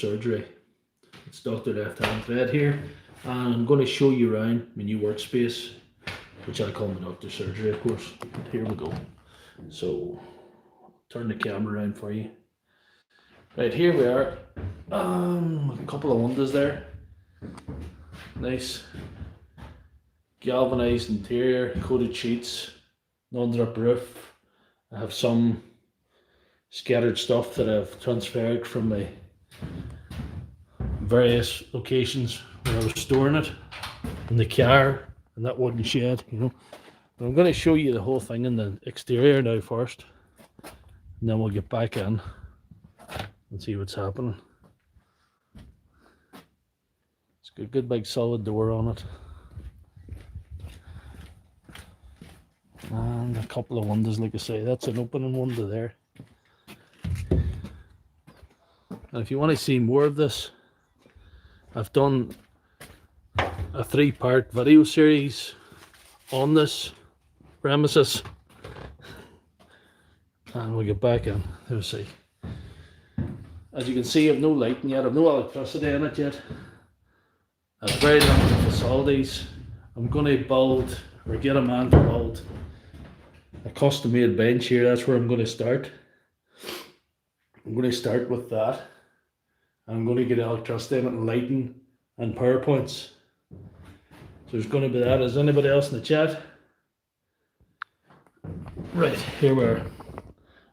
surgery. It's Dr. Lefthandthread here, and I'm going to show you around my new workspace, which I call my doctor's surgery, of course. Here we go. So, turn the camera around for you. Right, here we are. A couple of windows there. Nice galvanized interior, coated sheets, non-drip roof. I have some scattered stuff that I've transferred from my various locations where I was storing it, in the car, and that wooden shed, you know. But I'm going to show you the whole thing in the exterior now first, and then we'll get back in and see what's happening. It's got a good big solid door on it, and a couple of windows, like I say. That's an opening window there. And if you want to see more of this, I've done a 3-part video series on this premises, and we'll get back in. Let's see. As you can see, I've no lighting yet, I've no electricity in it yet. I have very limited facilities. I'm going to build, or get a man to build, a custom made bench here. That's where I'm going to start. I'm going to start with that. I'm going to get electricity in it, and lighting and power points. So there's going to be that. Is anybody else in the chat? Right, here we are.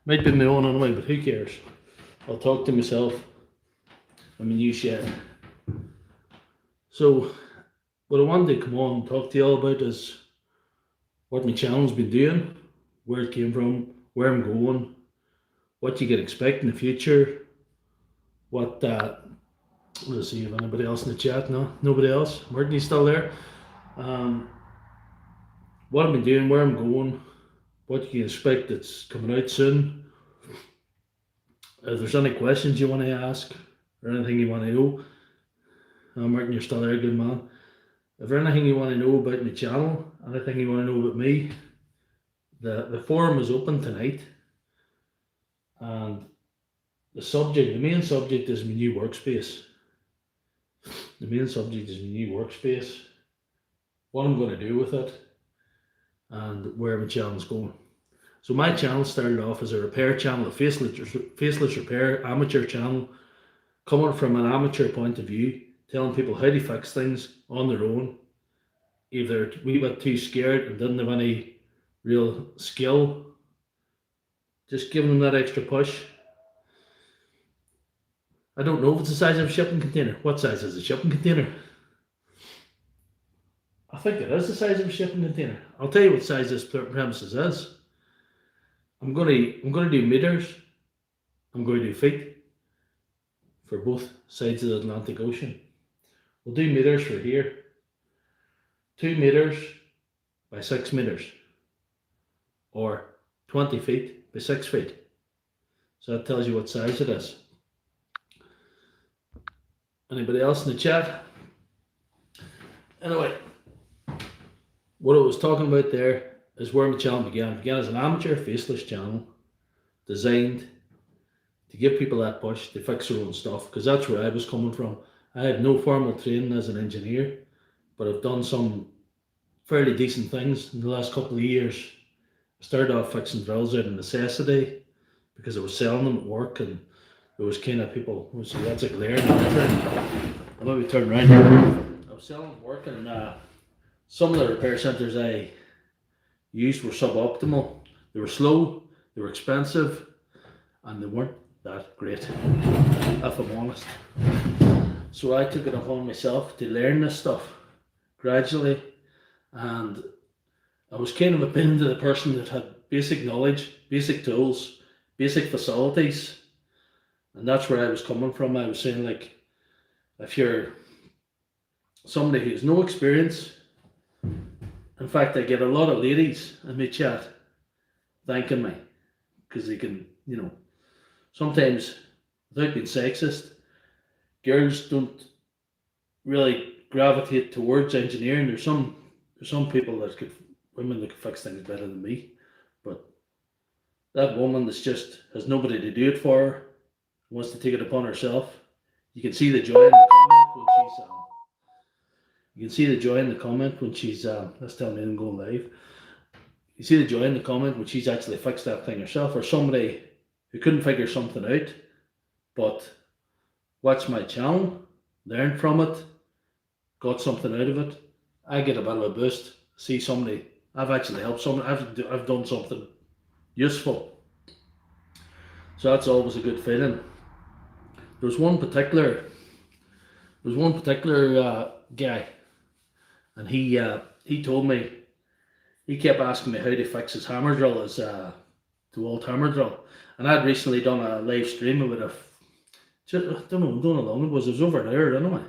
Might be my own anyway, but who cares? I'll talk to myself. I'm a new shed. So what I wanted to come on and talk to you all about is what my channel's been doing, where it came from, where I'm going, what you can expect in the future, what let's see if anybody else in the chat. No, nobody else. Martin, you still there? What I've been doing, where I'm going, what you can expect that's coming out soon. If there's any questions you want to ask or anything you want to know, Martin, you're still there, good man. If there's anything you want to know about my channel, anything you want to know about me, the forum is open tonight, and the main subject is my new workspace. The main subject is my new workspace, what I'm going to do with it, and where my channel's going. So my channel started off as a repair channel, a faceless repair amateur channel, coming from an amateur point of view, telling people how to fix things on their own. If they're a wee bit too scared and didn't have any real skill, just giving them that extra push. I don't know if it's the size of a shipping container. What size is a shipping container? I think it is the size of a shipping container. I'll tell you what size this premises is. I'm going to do meters. I'm going to do feet for both sides of the Atlantic Ocean. We'll do meters for here. 2 meters by 6 meters, or 20 feet by 6 feet. So that tells you what size it is. Anybody else in the chat? Anyway, what I was talking about there is where my channel began. It began as an amateur faceless channel designed to give people that push to fix their own stuff, because that's where I was coming from. I had no formal training as an engineer, but I've done some fairly decent things in the last couple of years. I started off fixing drills out of necessity because I was selling them at work, and there was kind of people who say that's a glare. Let me turn around here. I was selling at work, and some of the repair centres I used were suboptimal. They were slow, they were expensive, and they weren't that great, if I'm honest. So I took it upon myself to learn this stuff gradually, and I was kind of appealing to the person that had basic knowledge, basic tools, basic facilities, and that's where I was coming from. I was saying, like, if you're somebody who's no experience, in fact, I get a lot of ladies in my chat thanking me, because they can, you know, sometimes, without being sexist, girls don't really gravitate towards engineering. There's some people that women that could fix things better than me, but that woman that's just has nobody to do it for her, wants to take it upon herself, You can see the joy in the comment when she's you can see the joy in the comment when she's that's telling me I'm going live. You see the joy in the comment when she's actually fixed that thing herself, or somebody who couldn't figure something out but watched my channel, learned from it, got something out of it. I get a bit of a boost. See somebody, I've actually helped someone, I've done something useful. So that's always a good feeling. There was one particular guy, and he told me, he kept asking me how to fix his hammer drill, his DeWalt hammer drill. And I'd recently done a live stream about I don't know how long it was over there anyway.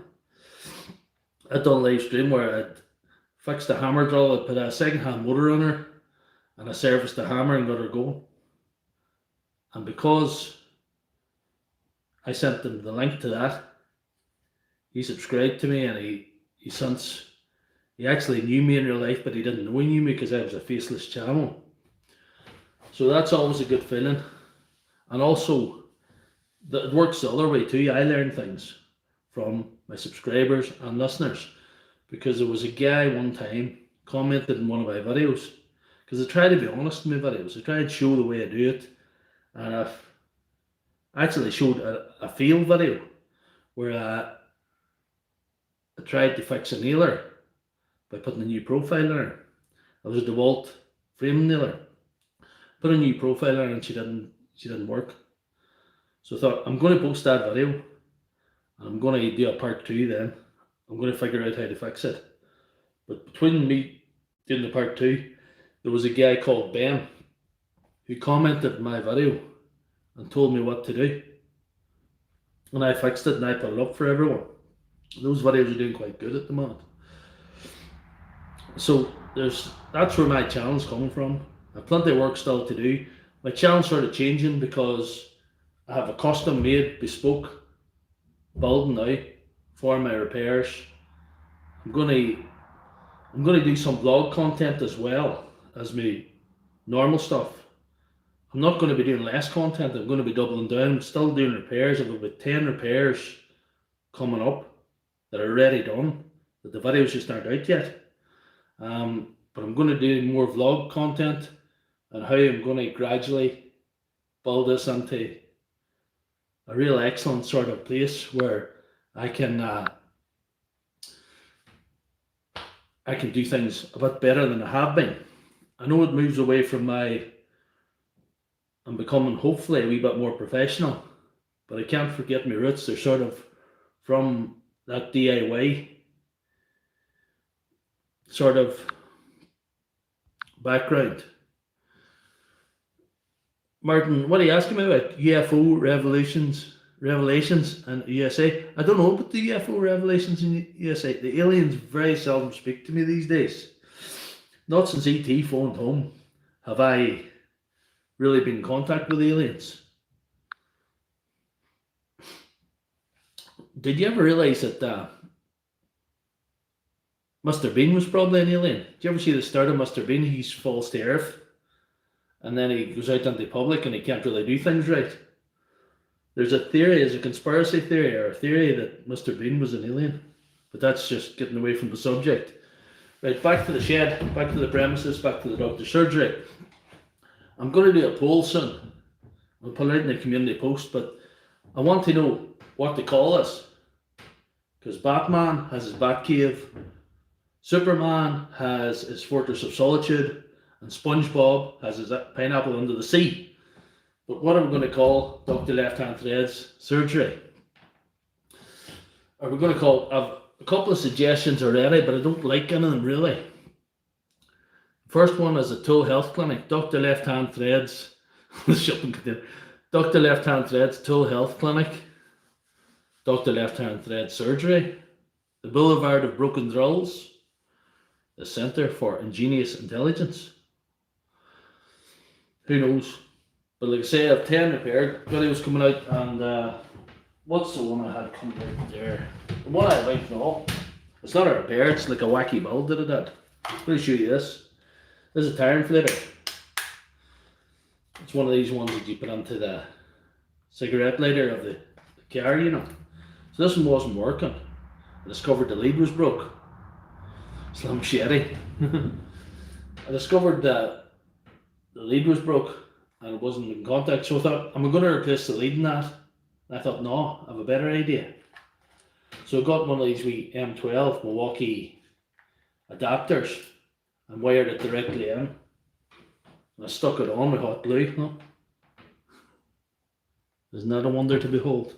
I'd done a live stream where I'd fixed the hammer drill, I'd put a second-hand motor on her, and I serviced the hammer and got her going. And because I sent him the link to that, he subscribed to me, and he actually knew me in real life, but he didn't know he knew me because I was a faceless channel. So that's always a good feeling. And also, it works the other way too. I learn things from my subscribers and listeners, because there was a guy one time commented in one of my videos, because I try to be honest in my videos. I try to show the way I do it, and I've actually showed a fail video where I tried to fix a nailer by putting a new profile in her. It was a DeWalt frame nailer. Put a new profile in her and she didn't work. So I thought, I'm going to post that video, and I'm going to do a part 2 then. I'm going to figure out how to fix it. But between me doing the part 2, there was a guy called Ben who commented in my video and told me what to do. And I fixed it and I put it up for everyone. Those videos are doing quite good at the moment. So that's where my channel's coming from. I have plenty of work still to do. My channel's sort of changing because I have a custom made bespoke build now for my repairs. I'm going to do some vlog content as well as my normal stuff. I'm not going to be doing less content. I'm going to be doubling down. I'm still doing repairs. I have about 10 repairs coming up that are already done, that the videos just aren't out yet. But I'm going to do more vlog content and how I'm going to gradually build this into a real excellent sort of place where I can do things a bit better than I have been. I know it moves away from I'm becoming hopefully a wee bit more professional, but I can't forget my roots. They're sort of from that DIY sort of background. Martin, what are you asking me about? UFO revelations in USA? I don't know about the UFO revelations in USA. The aliens very seldom speak to me these days. Not since ET phoned home have I really been in contact with aliens. Did you ever realise that Mr. Bean was probably an alien? Did you ever see the start of Mr. Bean? He falls to Earth, and then he goes out into public and he can't really do things right. There's a conspiracy theory or a theory that Mr. Bean was an alien, but that's just getting away from the subject. Right, back to the shed, back to the premises, back to the doctor's surgery. I'm going to do a poll soon. I'll put it out in the community post, but I want to know what to call this. Because Batman has his Batcave, Superman has his Fortress of Solitude, and SpongeBob has his Pineapple Under the Sea. But what are we going to call Dr. Left-Hand-Thread's surgery? Are we going to call... I've a couple of suggestions already, but I don't like any of them really. First one is a toe health clinic. Dr. Left-Hand-Thread's Dr. Left-Hand-Thread's toe health clinic. Dr. Left-Hand-Thread surgery. The Boulevard of Broken Drills. The Centre for Ingenious Intelligence. Who knows? But like I say, I have 10 repaired videos coming out, and what's the one I had coming out there? The one I like now. It's not a repair, it's like a wacky build that I did. I'm going to show you this. This is a tire inflator. It's one of these ones that you put into the cigarette lighter of the car, you know. So this one wasn't working. I discovered the lead was broke. Slim Shady. I discovered that the lead was broke and it wasn't in contact. So I thought, am I going to replace the lead in that? And I thought, no, I have a better idea. So I got one of these wee M12 Milwaukee adapters and wired it directly in. And I stuck it on with hot glue. Huh? Isn't that a wonder to behold?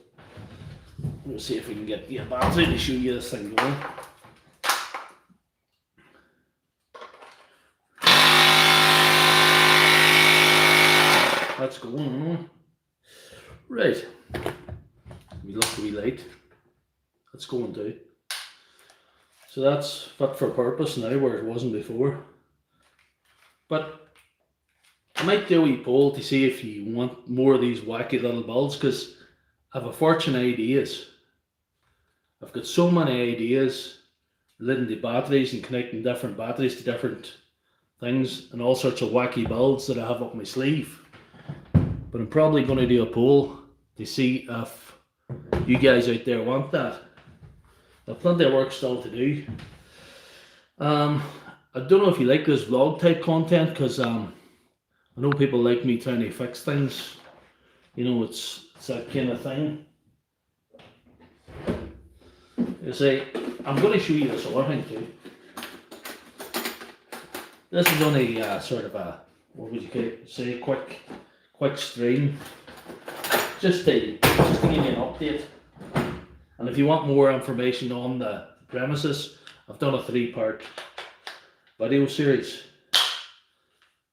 We'll see if we can get a battery to show you this thing going. That's going. Right. We look the wee light. That's going too. So that's fit for purpose now where it wasn't before. But I might do a wee poll to see if you want more of these wacky little bulbs, because I have a fortune of ideas. I've got so many ideas relating to batteries and connecting different batteries to different things and all sorts of wacky builds that I have up my sleeve. But I'm probably going to do a poll to see if you guys out there want that. I've plenty of work still to do. I don't know if you like this vlog type content, because I know people like me trying to fix things. You know, it's that kind of thing. You see, I'm going to show you this other thing too. This is only sort of a, what would you say, quick stream, just to give you an update. And if you want more information on the premises, I've done a 3-part video series.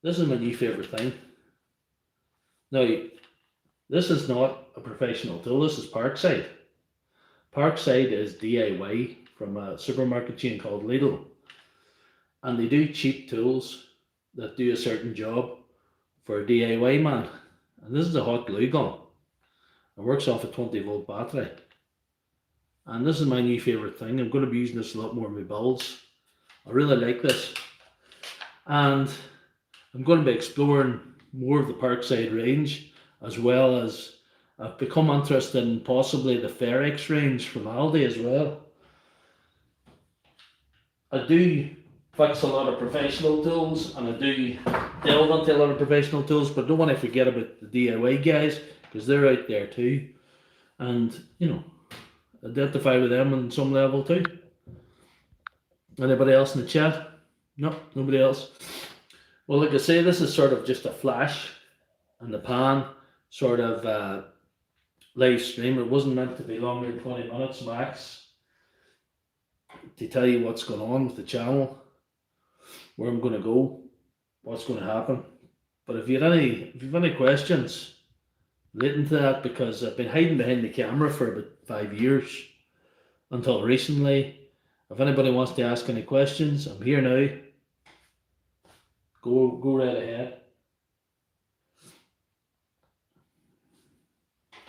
This is my new favourite thing. Now, this is not a professional tool, this is Parkside. Parkside is DIY from a supermarket chain called Lidl. And they do cheap tools that do a certain job for a DIY man. And this is a hot glue gun. It works off a 20-volt battery. And this is my new favourite thing. I'm going to be using this a lot more in my builds. I really like this. And I'm going to be exploring more of the Parkside range, as well as I've become interested in possibly the Ferex range from Aldi as well. I do fix a lot of professional tools and I do delve into a lot of professional tools, but I don't want to forget about the DIY guys, because they're out there too. And, you know, identify with them on some level too. Anybody else in the chat? No, nobody else. Well, like I say, this is sort of just a flash in the pan sort of live stream. It wasn't meant to be longer than 20 minutes max, to tell you what's going on with the channel, where I'm going to go, what's going to happen. But if you have any questions relating to that, because I've been hiding behind the camera for about 5 years until recently. If anybody wants to ask any questions, I'm here now. Go right ahead.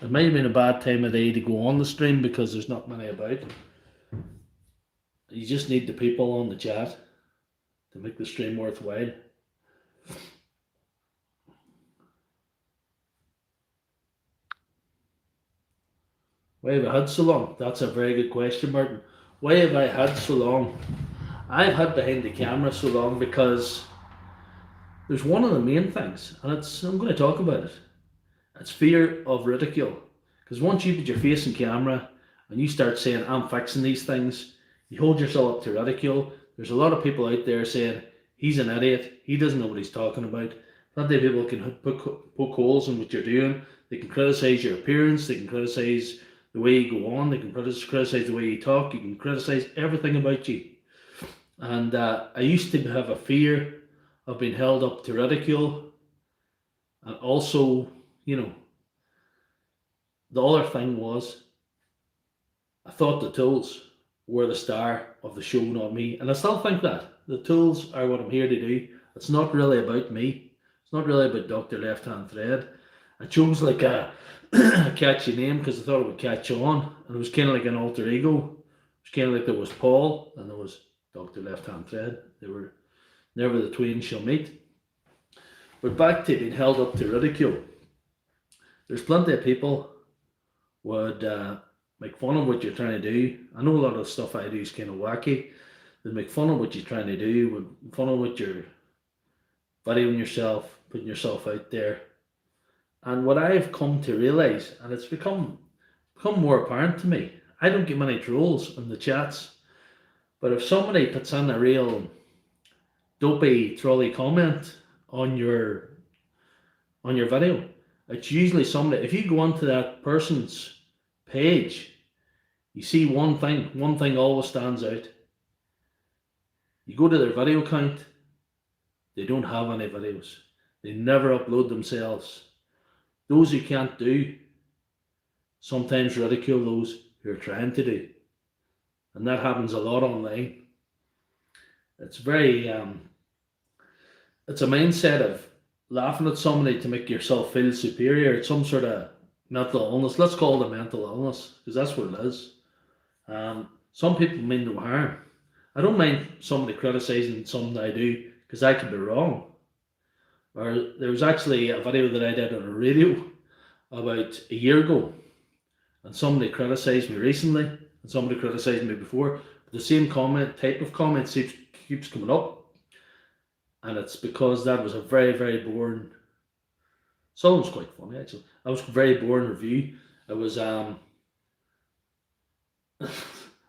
It might have been a bad time of day to go on the stream because there's not many about. You just need the people on the chat to make the stream worthwhile. Why have I had so long? That's a very good question, Martin. Why have I had so long? I've had behind the camera so long because there's one of the main things, and I'm going to talk about it. It's fear of ridicule. Because once you put your face in camera and you start saying, I'm fixing these things, you hold yourself up to ridicule. There's a lot of people out there saying, he's an idiot, he doesn't know what he's talking about. Plenty of people can poke holes in what you're doing. They can criticize your appearance, they can criticize the way you go on, they can criticize the way you talk, you can criticize everything about you. And I used to have a fear of being held up to ridicule. And also, you know, the other thing was, I thought the tools were the star of the show, not me. And I still think that. The tools are what I'm here to do. It's not really about me. It's not really about Dr. Lefthandthread. I chose like a catchy name because I thought it would catch on. And it was kind of like an alter ego. It was kind of like there was Paul and there was Dr. Lefthandthread. They were never the twain shall meet. But back to being held up to ridicule. There's plenty of people would make fun of what you're trying to do. I know a lot of the stuff I do is kind of wacky. They make fun of what you're trying to do, make fun of what you're videoing yourself, putting yourself out there. And what I've come to realise, and it's become more apparent to me, I don't get many trolls in the chats, but if somebody puts in a real dopey trolley comment on your video, it's usually somebody. If you go onto that person's page, you see one thing always stands out. You go to their video count, they don't have any videos. They never upload themselves. Those who can't do sometimes ridicule those who are trying to do. And that happens a lot online. It's very, it's a mindset of laughing at somebody to make yourself feel superior. It's some sort of mental illness. Let's call it a mental illness, because that's what it is. Some people mean no harm. I don't mind somebody criticising something I do, because I could be wrong. Or there was actually a video that I did on a radio about a year ago, and somebody criticised me recently, and somebody criticised me before. But the same type of comment keeps coming up, and it's because that was a very, very boring. Some was quite funny actually. That was a very boring review. It was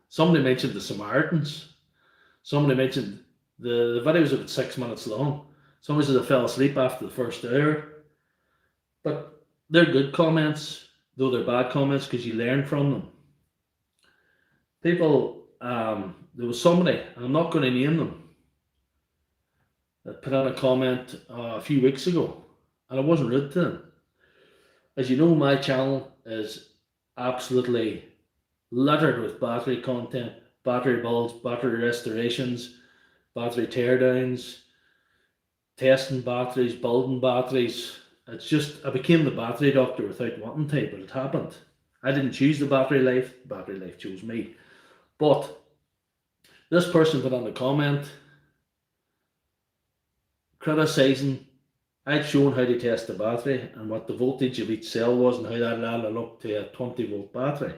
somebody mentioned the Samaritans. Somebody mentioned the video was about 6 minutes long. Somebody said I fell asleep after the first hour. But they're good comments, though they're bad comments, because you learn from them. People, there was somebody, I'm not going to name them, that put in a comment a few weeks ago, and I wasn't rude to them. As you know, my channel is absolutely littered with battery content, battery builds, battery restorations, battery teardowns, testing batteries, building batteries. It's just, I became the battery doctor without wanting to, but it happened. I didn't choose the battery life chose me. But this person put on a comment criticising. I'd shown how to test the battery and what the voltage of each cell was and how that added up to a 20 volt battery.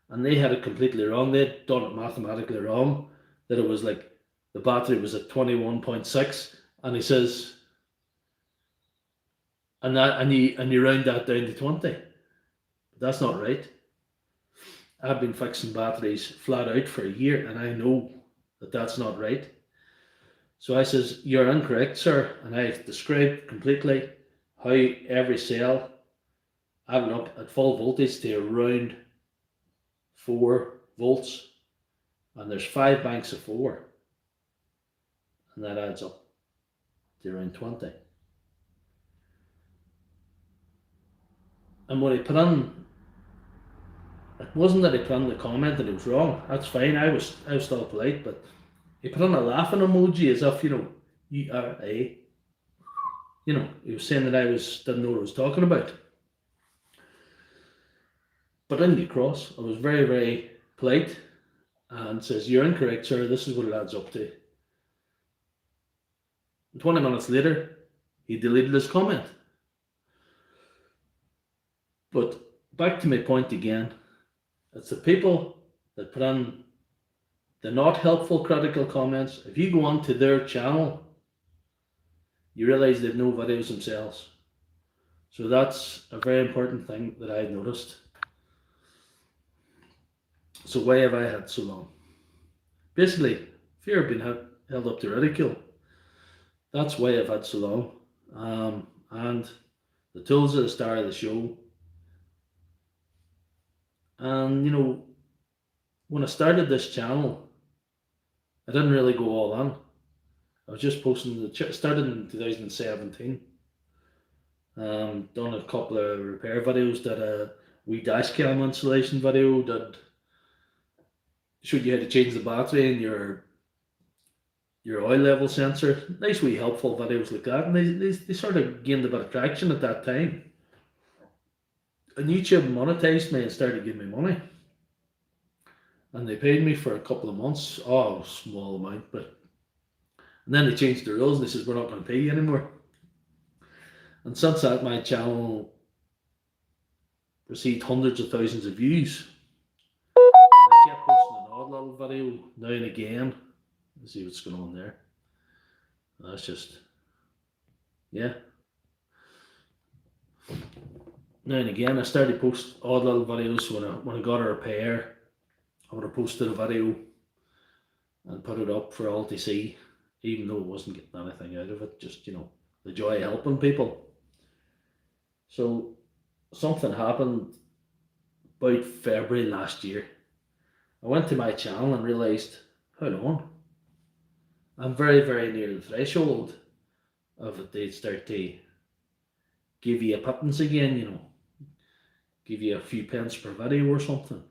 And they had it completely wrong. They'd done it mathematically wrong, that it was like the battery was at 21.6, and he says, and you round that down to 20. But that's not right. I've been fixing batteries flat out for a year, and I know that that's not right. So I says, you're incorrect, sir. And I described completely how every cell adding up at full voltage to around 4 volts. And there's 5 banks of 4. And that adds up to around 20. And what he put on, it wasn't that he put on the comment that it was wrong. That's fine. I was still polite, but he put on a laughing emoji as if, you are a, he was saying that I didn't know what I was talking about. But in the cross, I was very, very polite and says, you're incorrect, sir. This is what it adds up to. 20 minutes later, he deleted his comment. But back to my point again, it's the people that put on the not helpful critical comments. If you go onto their channel, you realise they've no videos themselves. So that's a very important thing that I've noticed. So why have I had so long? Basically, fear of being held up to ridicule. That's why I've had so long. And the tools are the star of the show. And when I started this channel, I didn't really go all in. I was just posting, started in 2017. Done a couple of repair videos, did a wee dash cam installation video, showed you how to change the battery and your oil level sensor. Nice wee helpful videos like that, and they sort of gained a bit of traction at that time. And YouTube monetized me and started giving me money. And they paid me for a couple of months. Oh, small amount, but and then they changed the rules and they says, we're not going to pay you anymore. And since that, my channel received hundreds of thousands of views. posting an odd little video now and again. Let's see what's going on there. That's just, yeah. Now and again, I started to post odd little videos. When I got a repair, I would have posted a video and put it up for all to see, even though it wasn't getting anything out of it. Just, the joy of helping people. So something happened about February last year. I went to my channel and realised, hold on, I'm very, very near the threshold of it. They'd start to give you a pittance again, give you a few pence per video or something.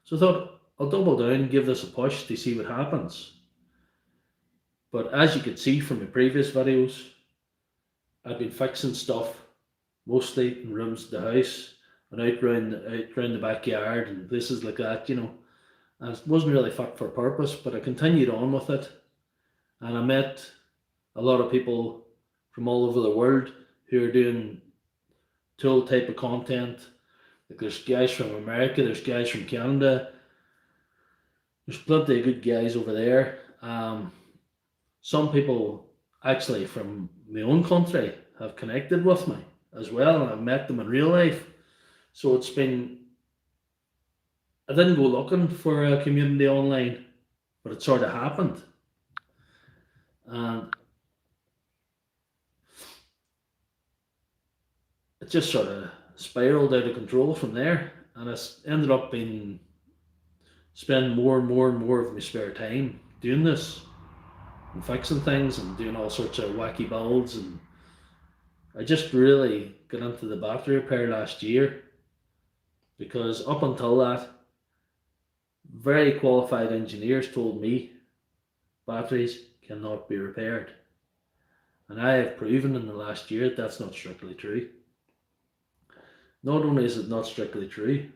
So I thought, I'll double down and give this a push to see what happens. But as you could see from the previous videos, I've been fixing stuff mostly in rooms of the house and out round the backyard and places like that, and it wasn't really fit for purpose, but I continued on with it, and I met a lot of people from all over the world who are doing tool type of content. Like there's guys from America, there's guys from Canada, there's plenty of good guys over there. Some people actually from my own country have connected with me as well, and I've met them in real life. So it's been, I didn't go looking for a community online, but it sort of happened. And it just sort of spiraled out of control from there. And I ended up spending more and more and more of my spare time doing this and fixing things and doing all sorts of wacky builds. And I just really got into the battery repair last year, because up until that, very qualified engineers told me batteries cannot be repaired. And I have proven in the last year that that's not strictly true. Not only is it not strictly true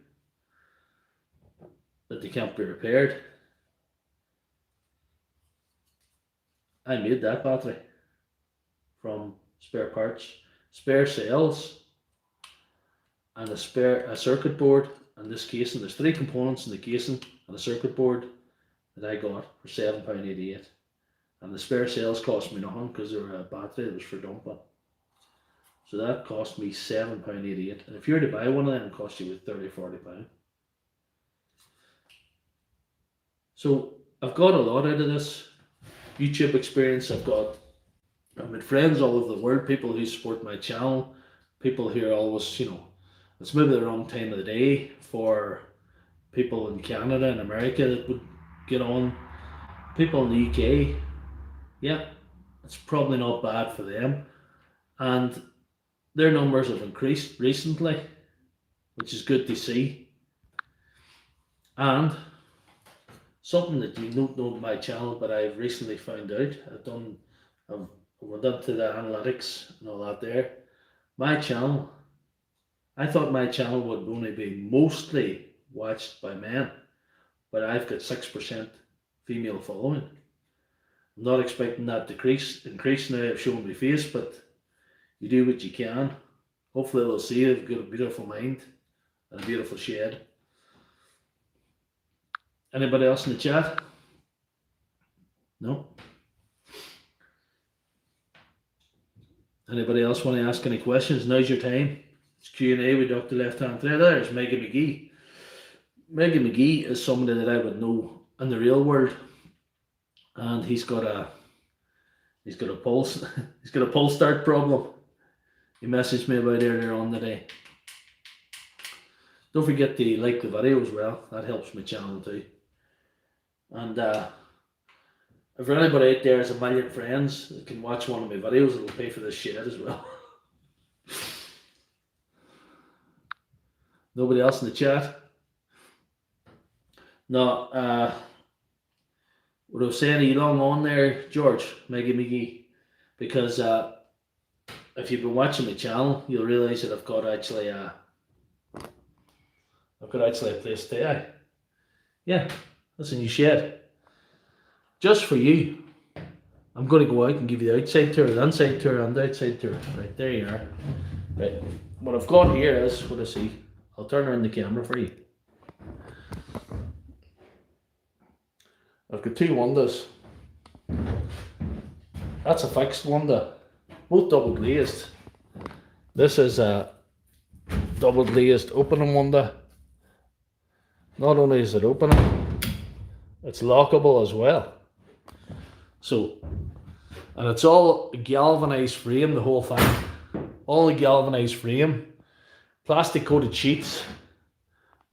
that they can't be repaired, I made that battery from spare parts, spare cells, and a circuit board, and this casing. There's 3 components in the casing and a circuit board that I got for £7.88, and the spare cells cost me nothing because they were a battery that was for dumping. So that cost me £7.88, and if you were to buy one of them, it cost you about £30-40. So I've got a lot out of this YouTube experience. I've made friends all over the world, people who support my channel, people who are always, it's maybe the wrong time of the day for people in Canada and America that would get on. People in the UK, yeah, it's probably not bad for them. And their numbers have increased recently, which is good to see. And something that you don't know about my channel, but I've recently found out, I went into the analytics and all that there. My channel, I thought my channel would only be mostly watched by men, but I've got 6% female following. I'm not expecting that to increase now I've shown my face, but you do what you can. Hopefully they'll see you've got a beautiful mind and a beautiful shed. Anybody else in the chat? No? Anybody else want to ask any questions? Now's your time. It's Q&A with Dr. Left-Hand Thread. There's Megan McGee. Megan McGee is somebody that I would know in the real world, and he's got a pulse he's got a pulse start problem. He messaged me about earlier on today. Don't forget to like the video as well. That helps my channel too. And if anybody out there has a million friends that can watch one of my videos, it'll pay for this shit as well. Nobody else in the chat? No, what I was saying, are you long on there, George, Megan McGee? Because if you've been watching my channel, you'll realise that I've got actually a place to stay. Yeah, that's a new shed. Just for you. I'm going to go out and give you the outside tour, the inside tour and the outside tour. Right, there you are. Right, what I've got here is, what I see. I'll turn around the camera for you. I've got two windows. That's a fixed window, both double glazed. This is a double glazed opening window. Not only is it opening, it's lockable as well. So, and it's all galvanized frame, the whole thing. All a galvanized frame, plastic coated sheets,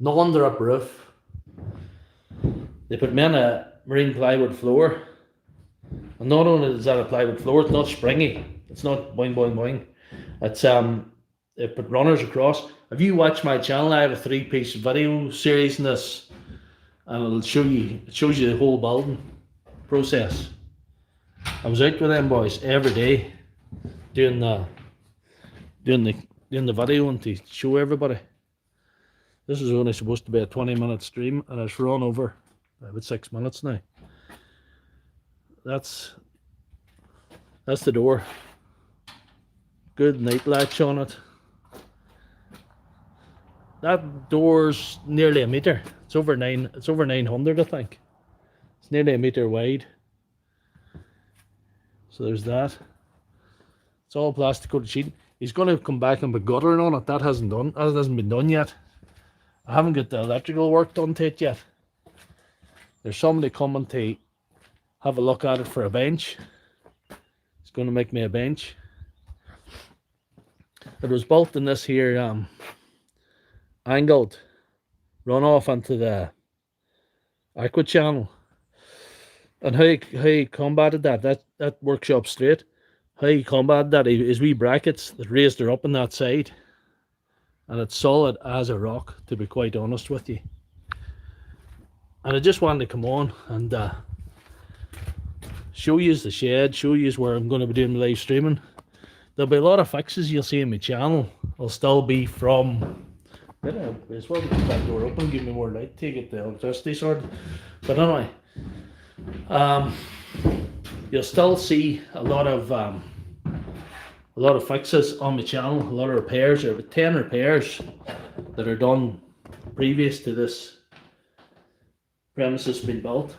non-drip roof. They put me in a marine plywood floor. And not only is that a plywood floor, it's not springy. It's not boing boing boing. It's they put runners across. If you watch my channel, I have a 3-piece video series in this, and it'll show you. It shows you the whole building process. I was out with them boys every day, doing the video and to show everybody. This is only supposed to be a 20-minute stream, and it's run over about 6 minutes now. That's the door. Good night latch on it. That door's nearly a meter. It's over 900, I think. It's nearly a meter wide. So there's that. It's all plastic coated sheet. He's going to come back and put guttering on it. That hasn't been done yet. I haven't got the electrical work done to it yet. There's somebody coming to have a look at it for a bench. He's going to make me a bench. It was built in this here angled runoff into the aqua channel. And how he combated that workshop straight, how he combated that is wee brackets that raised her up on that side. And it's solid as a rock, to be quite honest with you. And I just wanted to come on and show you the shed, show you where I'm going to be doing live streaming. There'll be a lot of fixes you'll see on my channel. I'll still be from... As well, get that door open, give me more light to get the electricity sorted. But anyway, you'll still see a lot of fixes on my channel, a lot of repairs. There are about 10 repairs that are done previous to this premises being built.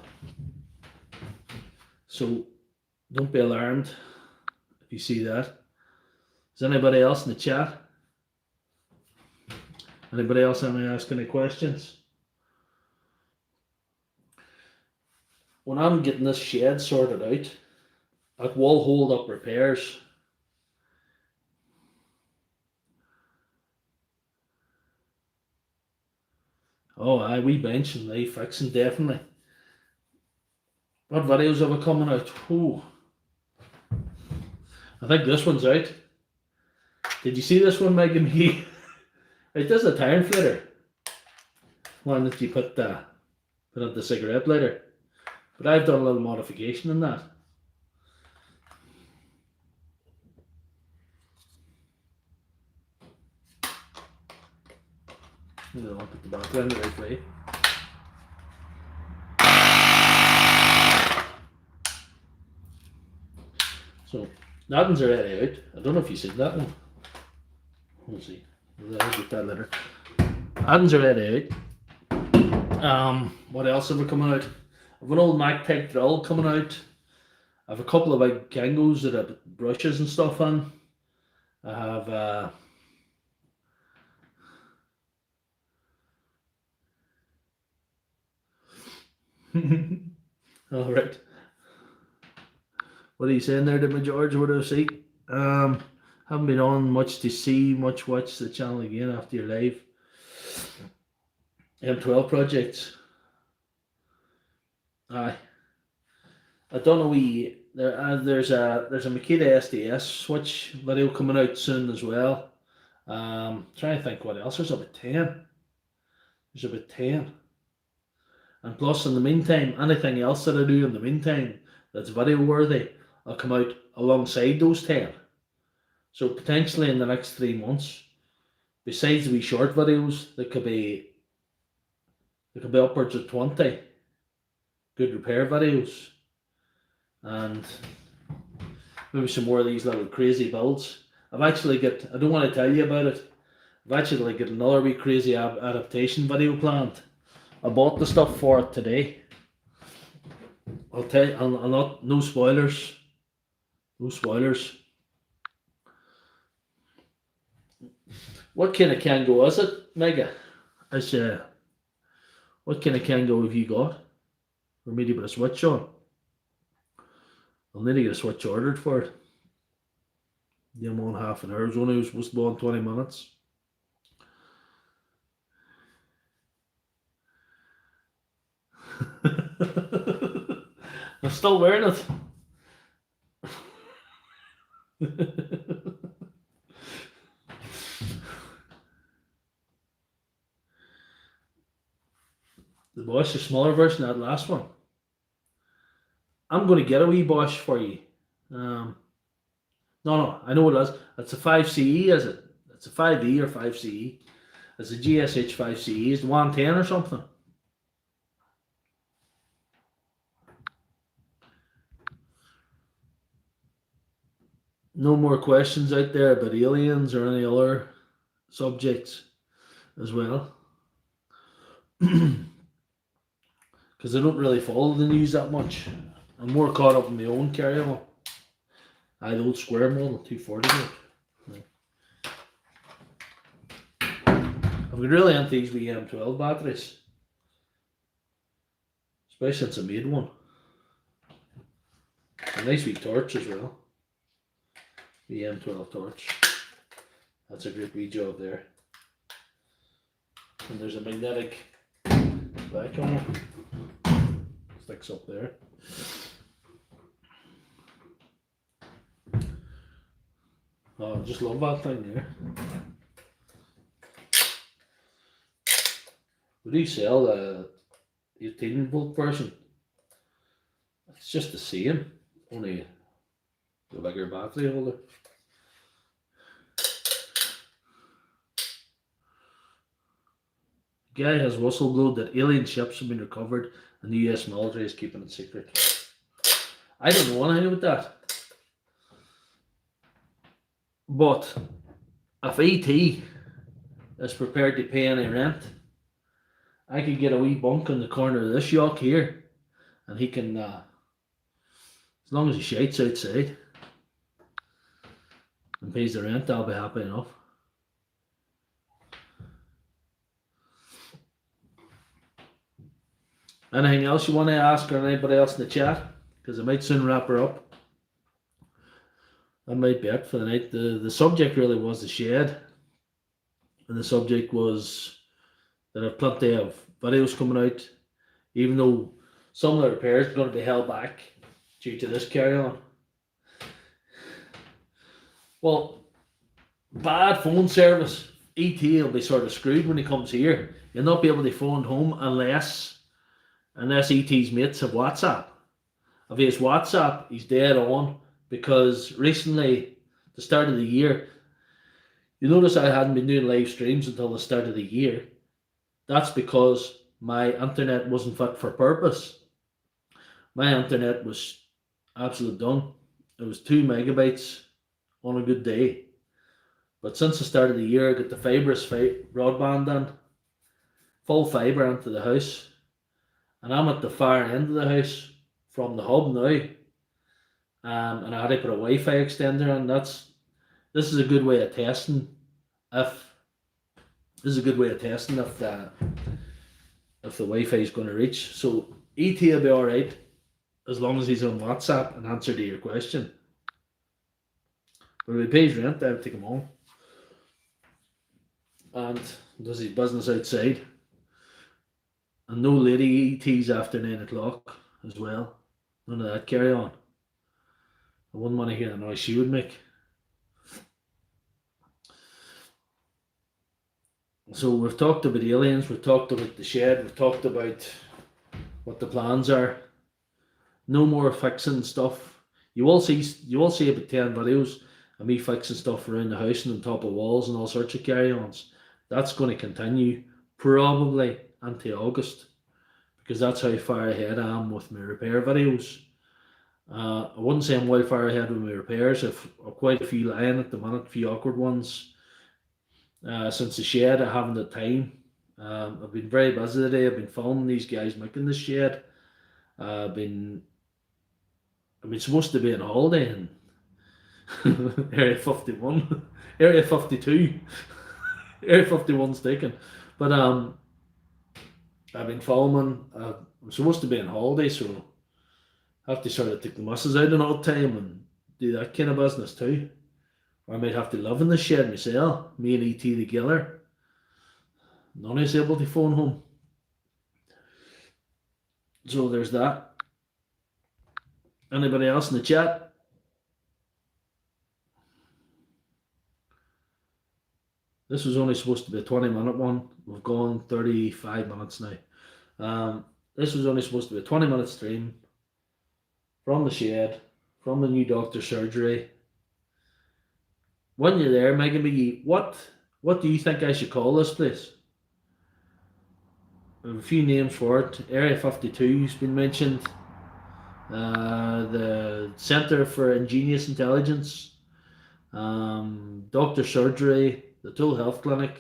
So don't be alarmed if you see that. Is anybody else in the chat? Anybody else want to ask any questions? When I'm getting this shed sorted out, that will hold up repairs. Oh, aye, we bench and they fixing, definitely. What videos have I coming out? Oh, I think this one's out. Did you see this one, Megan? It does a tire inflator. One that you put at the cigarette lighter. But I've done a little modification in that. I'll put the background the right way. So that one's already out. I don't know if you see that one. We'll see. I'll get that later. That one's already out. What else have we coming out? I've an old Mac type drill coming out. I have a couple of big Kangos that have brushes and stuff on. I have all right. What are you saying there, Dimmy George? What do I see? Haven't been on much to see, much watch the channel again after your live. M12 projects. Aye. I don't know there's a Makita SDS switch video coming out soon as well. Trying to think what else. There's about 10. There's about 10. And plus, in the meantime, anything else that I do in the meantime that's video worthy, I'll come out alongside those 10. So potentially in the next 3 months, besides the wee short videos, there could be upwards of 20 good repair videos, and maybe some more of these little crazy builds. I don't want to tell you about it, I've actually got another wee crazy adaptation video planned. I bought the stuff for it today. I'll tell you, I'll not, no spoilers. No spoilers. What kind of Kango is it, Mega? Is, what kind of Kango have you got? For me to put a switch on. I'll need to get a switch ordered for it. Yeah, I'm on half an hour. It was only supposed to be on 20 minutes. I'm still wearing it. The Bosch, the smaller version of that last one. I'm going to get a wee Bosch for you. No, I know what it is. It's a 5CE, is it? It's a 5E or 5CE. It's a GSH 5CE. It's 110 or something. No more questions out there about aliens or any other subjects as well. Because I don't really follow the news that much. I'm more caught up in my own carry-on. I had the old square model 240. I've been really into these wee M12 batteries. Especially since I made one. A nice wee torch as well. The M12 torch. That's a great wee job there. And there's a magnetic back on it. Sticks up there. Oh, I just love that thing there. We do sell the 18 volt version. It's just the same, only the bigger battery holder. Guy has whistleblowed that alien ships have been recovered and the US military is keeping it secret. I don't know anything about that. But if ET is prepared to pay any rent, I could get a wee bunk in the corner of this yacht here, and he can, as long as he shades outside and pays the rent, I'll be happy enough. Anything else you want to ask or anybody else in the chat? Because I might soon wrap her up. That might be it for the night. The subject really was the shed. And the subject was that there are plenty of videos coming out, even though some of the repairs are going to be held back due to this carry-on. Well, bad phone service. ET will be sort of screwed when he comes here. You'll not be able to phone home unless ET's mates have WhatsApp. If he has WhatsApp, he's dead on, because recently, the start of the year, you notice I hadn't been doing live streams until the start of the year. That's because my internet wasn't fit for purpose. My internet was absolute done. It was 2 megabytes on a good day. But since the start of the year, I got the fibrous broadband in, full fibre into the house. And I'm at the far end of the house from the hub now. And I had to put a Wi-Fi extender in. This is a good way of testing if the Wi-Fi is going to reach. So ET will be alright as long as he's on WhatsApp and answer to your question. But if he pays rent, I have to take him home. And does his business outside. And no lady ETs after 9 o'clock as well. None of that carry on. I wouldn't want to hear the noise she would make. So we've talked about aliens, we've talked about the shed, we've talked about what the plans are. No more fixing stuff. You will see about 10 videos of me fixing stuff around the house and on top of walls and all sorts of carry-ons. That's going to continue probably until August, because that's how far ahead I am with my repair videos. I wouldn't say I'm well far ahead with my repairs. I've quite a few lying at the minute, a few awkward ones. Since the shed, I haven't had time. I've been very busy today. I've been filming these guys making the shed. I've been I mean, supposed to be on holiday in Area 51, Area 52, Area 51's taken. But I've been filming. I'm supposed to be on holiday, so I have to sort of take the muscles out another time and do that kind of business too. Or I might have to live in the shed myself, me and ET together. None is able to phone home. So there's that. Anybody else in the chat? This was only supposed to be a 20-minute one. We've gone 35 minutes now. This was only supposed to be a 20-minute stream from the shed, from the new doctor's surgery. When you're there, Megan McGee, what do you think I should call this place? I have a few names for it. Area 52 has been mentioned. The Centre for Ingenious Intelligence. Doctor Surgery. The Tool Health Clinic.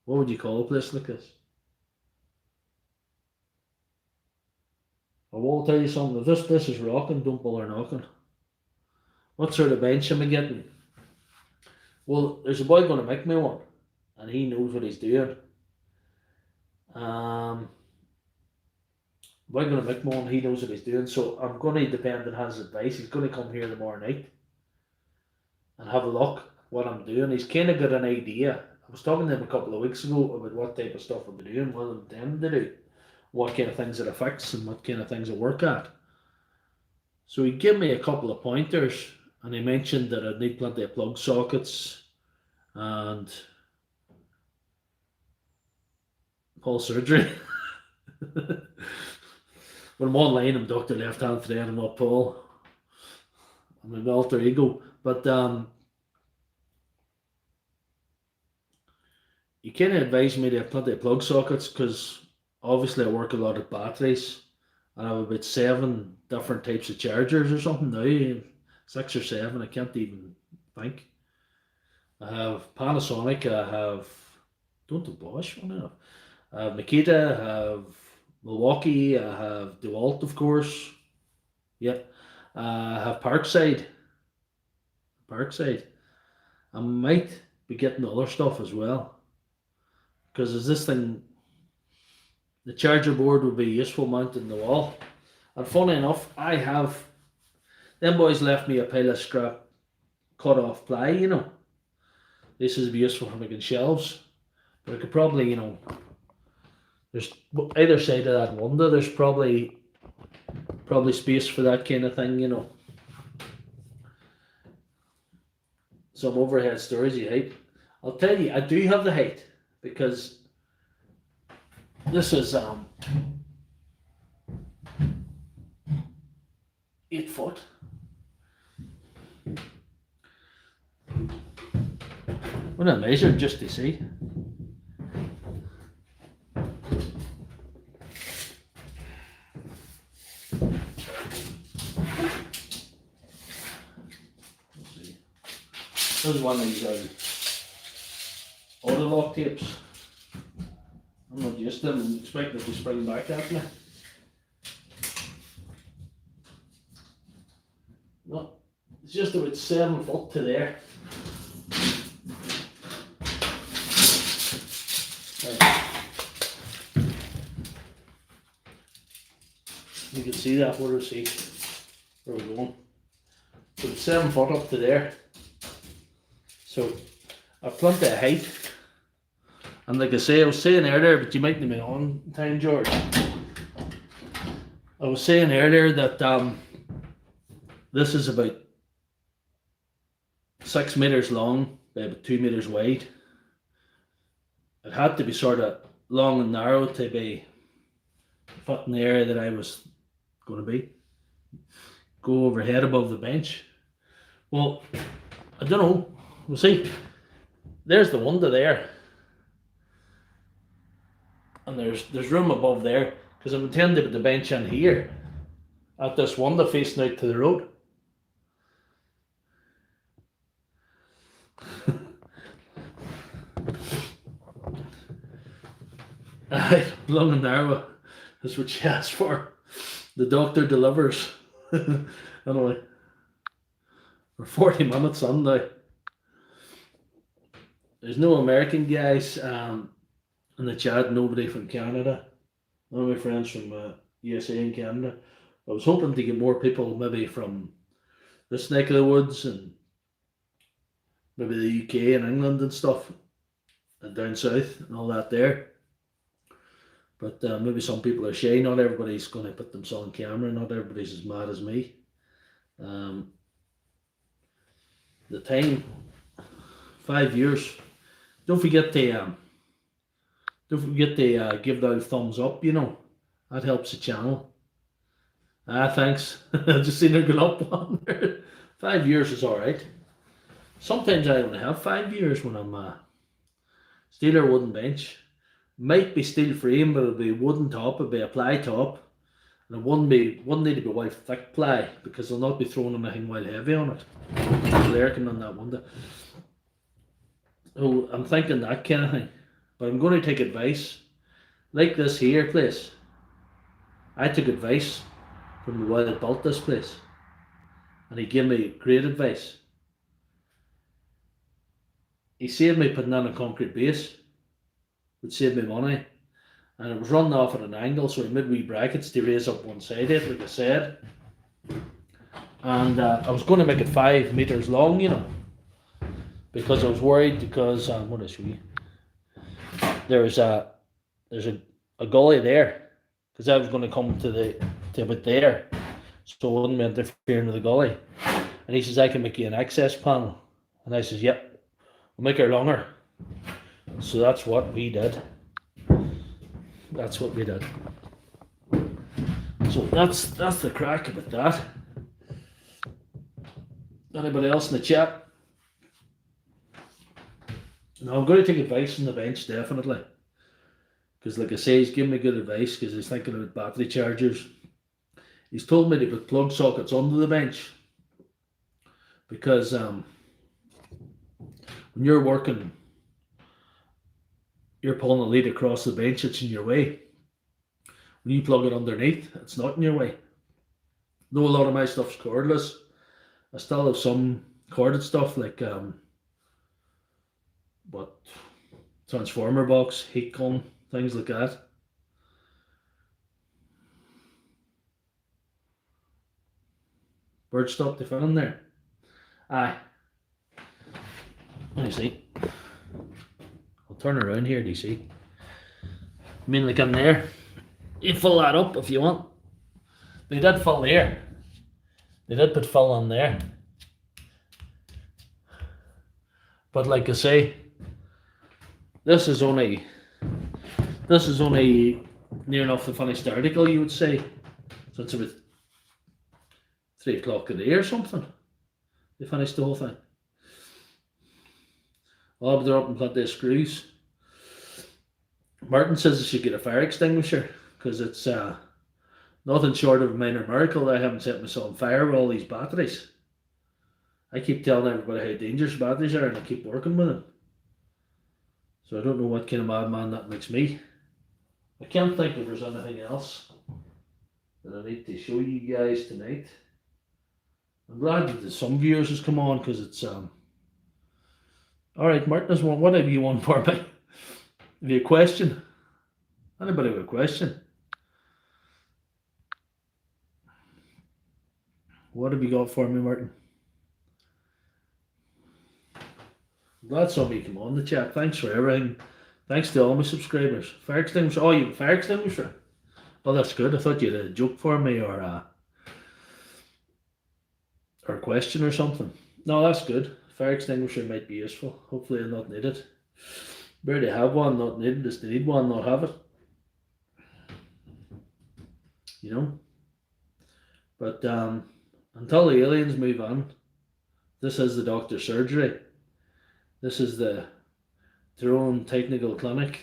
What would you call a place like this? I will tell you something. If this place is rocking, don't bother knocking. What sort of bench am I getting? Well, there's a boy going to make me one, and he knows what he's doing. Boy going to make me one, he knows what he's doing, so I'm going to depend on his advice. He's going to come here tomorrow night and have a look at what I'm doing. He's kind of got an idea. I was talking to him a couple of weeks ago about what type of stuff I'm doing, what I'm intending to do, what kind of things it affects, and what kind of things I work at. So he gave me a couple of pointers, and he mentioned that I'd need plenty of plug sockets and Paul surgery. When I'm online, I'm Dr. Lefthandthread, I'm not Paul. I'm an alter ego. But he kind of advised me to have plenty of plug sockets because obviously I work a lot of batteries. And I have about 7 different types of chargers or something now. 6 or 7, I can't even think. I have Panasonic, I have, don't do Bosch, I have Makita, I have Milwaukee, I have DeWalt, of course. Yep. I have Parkside. I might be getting other stuff as well. Because as this thing, the charger board would be useful mounted in the wall. And funny enough, I have, them boys left me a pile of scrap cut off ply, you know. This is be useful for making shelves. But I could probably, you know, there's either side of that window, there's probably space for that kind of thing, you know. Some overhead storage height. I'll tell you, I do have the height because this is 8 foot. When I measured just to see. This is one of these auto lock tapes. I'm not used to them. I'm expecting it to spring back at me. No, it's just about 7 foot to there. Right. You can see that water see where we're going. So it's 7 foot up to there. So I've plenty of height. And like I say, I was saying earlier, but you might not be on time, George. I was saying earlier that this is about 6 meters long by about 2 meters wide. It had to be sort of long and narrow to be fit in the area that I was going to be. Go overhead above the bench. Well, I don't know. We'll see. There's the window there. And there's room above there because I'm intending to put the bench in here at this window facing out to the road. Long and narrow is what she asked for. The doctor delivers. Anyway, we're 40 minutes on now. There's no American guys in the chat, nobody from Canada. None of my friends from USA and Canada. I was hoping to get more people maybe from this neck of the woods and maybe the UK and England and stuff, and down south and all that there. But maybe some people are shy. Not everybody's going to put themselves on camera. Not everybody's as mad as me. The time, 5 years. Don't forget to give that a thumbs up. You know, that helps the channel. Thanks. I just seen her go up on there. 5 years is all right. Sometimes I only have 5 years when I'm steel or wooden bench. Might be steel frame, but it'll be wooden top. It'll be a ply top, and it wouldn't need to be white thick ply because I'll not be throwing anything while heavy on it. Lurking on that window. So I'm thinking that kind of thing, but I'm going to take advice, like this here place. I took advice from the guy that built this place, and he gave me great advice. He saved me putting in a concrete base, which saved me money, and it was running off at an angle, so he made wee brackets to raise up one side of it, like I said. And I was going to make it 5 meters long, you know, because I was worried because what is we? There's a gully there, because I was going to come to about there, so it wouldn't be interfering with the gully. And he says, I can make you an access panel, and I says, yep, we'll make her longer. So that's what we did. That's what we did. So that's the crack about that. Anybody else in the chat? No, I'm going to take advice from the bench, definitely. Because like I say, he's giving me good advice because he's thinking about battery chargers. He's told me to put plug sockets under the bench. Because when you're working, you're pulling a lead across the bench, it's in your way. When you plug it underneath, it's not in your way. Though a lot of my stuff's cordless, I still have some corded stuff like transformer box, heat gun, things like that. Bird stop they found there. Aye. Let me see. I'll turn around here, do you see? I mean, like I'm there. You fill that up if you want. They did fill there. They did put fill on there. But like I say, this is only near enough the finished article, you would say. So it's about 3 o'clock a day or something. They finished the whole thing. Oh, but they're up in plenty of screws. Martin says I should get a fire extinguisher because it's nothing short of a minor miracle that I haven't set myself on fire with all these batteries. I keep telling everybody how dangerous batteries are and I keep working with them. So I don't know what kind of madman that makes me. I can't think if there's anything else that I need to show you guys tonight. I'm glad that some viewers has come on because it's alright, Martin, whatever you want for me. Have you a question? Anybody with a question? What have you got for me, Martin? I'm glad somebody came on the chat. Thanks for everything. Thanks to all my subscribers. Fire extinguisher. Oh, you have a fire extinguisher? Well, that's good. I thought you had a joke for me or a question or something. No, that's good. Fire extinguisher might be useful. Hopefully I'll not need it. Barely have one, not needed. Just need one, not have it. You know? But until the aliens move on, this is the doctor's surgery. This is the Tyrone Technical Clinic.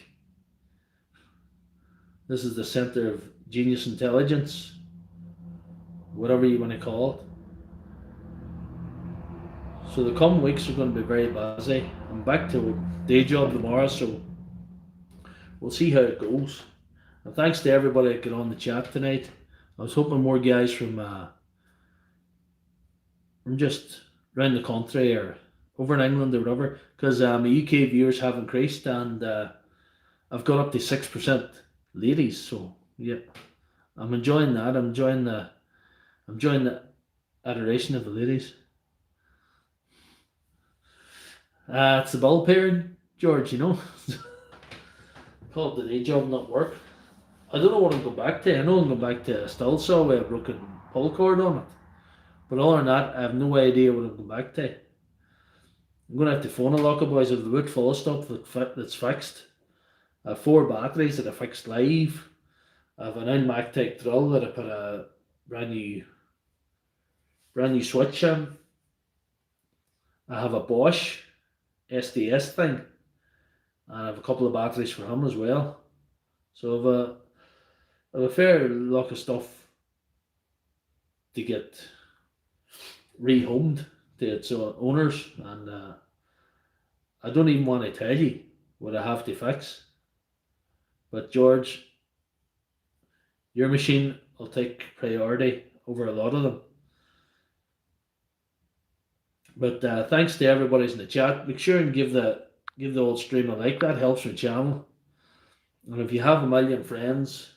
This is the Centre of Genius Intelligence. Whatever you want to call it. So the coming weeks are going to be very busy. I'm back to a day job tomorrow, so we'll see how it goes. And thanks to everybody that got on the chat tonight. I was hoping more guys from just around the country or over in England or whatever, because my UK viewers have increased, and I've got up to 6% ladies. So yeah, I'm enjoying that. I'm enjoying the adoration of the ladies. It's the ball pairing, George. You know, called the day job, not work. I don't know what I'm going back to. I know I'm going back to a still saw with a broken pull cord on it. But other than that, I have no idea what I'm going back to. I'm going to have to phone a lot of boys of the wood full of stuff that's fixed. I have 4 batteries that I fixed live. I have an Magtech drill that I put a brand new brand new switch in. I have a Bosch SDS thing, and I have a couple of batteries for him as well. So I have a fair lot of stuff to get rehomed to its owners, and I don't even want to tell you what I have to fix. But George, your machine will take priority over a lot of them. But thanks to everybody's in the chat. Make sure and give the old stream a like. That helps my channel. And if you have a million friends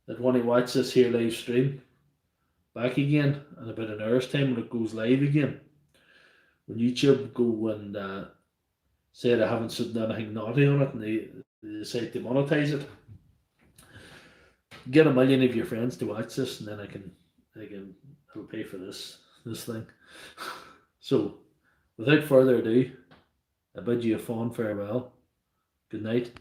that want to watch this here live stream back again in about an hour's time when it goes live again, when YouTube go and say they haven't said anything naughty on it and they decide to monetize it, get a million of your friends to watch this, and then I'll pay for this thing. So, without further ado, I bid you a fond farewell. Good night.